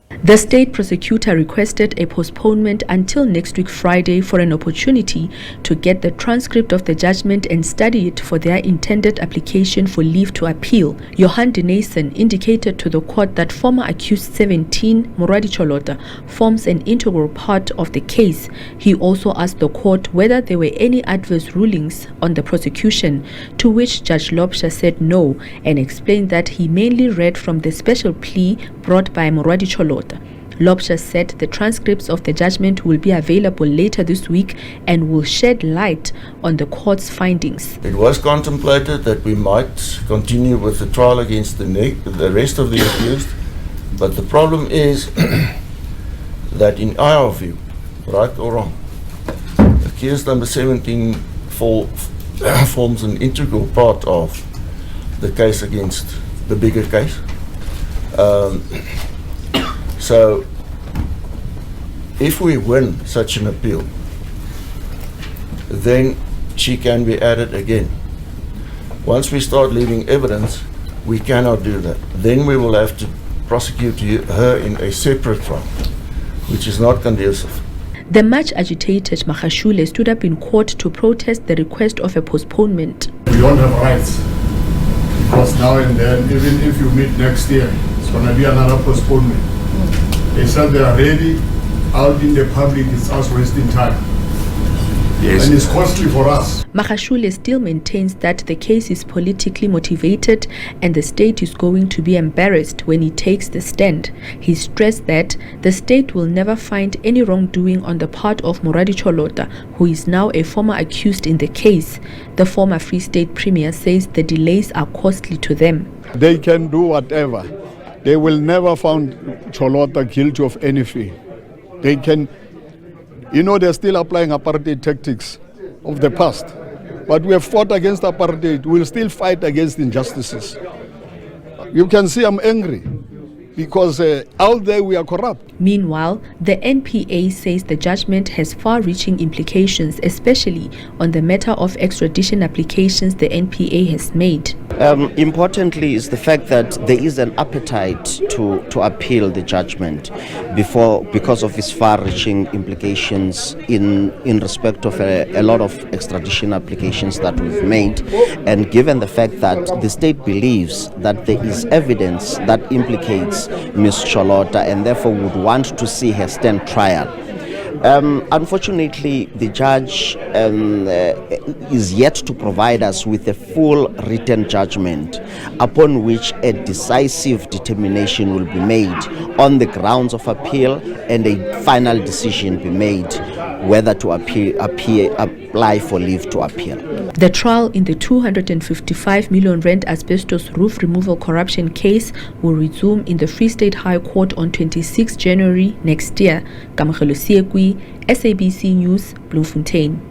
The state prosecutor requested a postponement until next week Friday for an opportunity to get the transcript of the judgment and study it for their intended application for leave to appeal. Johan Deneisen indicated to the court that former accused 17, Moroadi Cholota, forms an integral part of the case. He also asked the court whether there were any adverse rulings on the prosecution, to which Judge Loubser said no, and explained that he mainly read from the special plea brought by Moroadi Cholota. Loubser said the transcripts of the judgment will be available later this week and will shed light on the court's findings. It was contemplated that we might continue with the trial against the rest of the accused, but the problem is that in our view, right or wrong, accused number 17 forms an integral part of the case against the bigger case. So, if we win such an appeal, then she can be added again. Once we start leaving evidence, we cannot do that. Then we will have to prosecute her in a separate trial, which is not conducive. The much agitated Magashule stood up in court to protest the request of a postponement. We don't have rights, because now and then, even if you meet next year, it's going to be another postponement. They said they are ready. Out in the public, it's us wasting time. Yes. And it's costly for us. Magashule still maintains that the case is politically motivated and the state is going to be embarrassed when he takes the stand. He stressed that the state will never find any wrongdoing on the part of Moroadi Cholota, who is now a former accused in the case. The former Free State Premier says the delays are costly to them. They can do whatever. They will never find Cholota guilty of anything. They can, they're still applying apartheid tactics of the past. But we have fought against apartheid. We'll still fight against injustices. You can see I'm angry because out there we are corrupt. Meanwhile, the NPA says the judgment has far-reaching implications, especially on the matter of extradition applications the NPA has made. Importantly is the fact that there is an appetite to appeal the judgment because of its far-reaching implications in respect of a lot of extradition applications that we've made, and given the fact that the state believes that there is evidence that implicates Ms. Cholota and therefore would want to see her stand trial. Unfortunately, the judge is yet to provide us with a full written judgment upon which a decisive determination will be made on the grounds of appeal and a final decision be made whether to apply for leave to appeal. The trial in the 255 million rand asbestos roof removal corruption case will resume in the Free State High Court on 26 January next year. SABC News, Bloemfontein.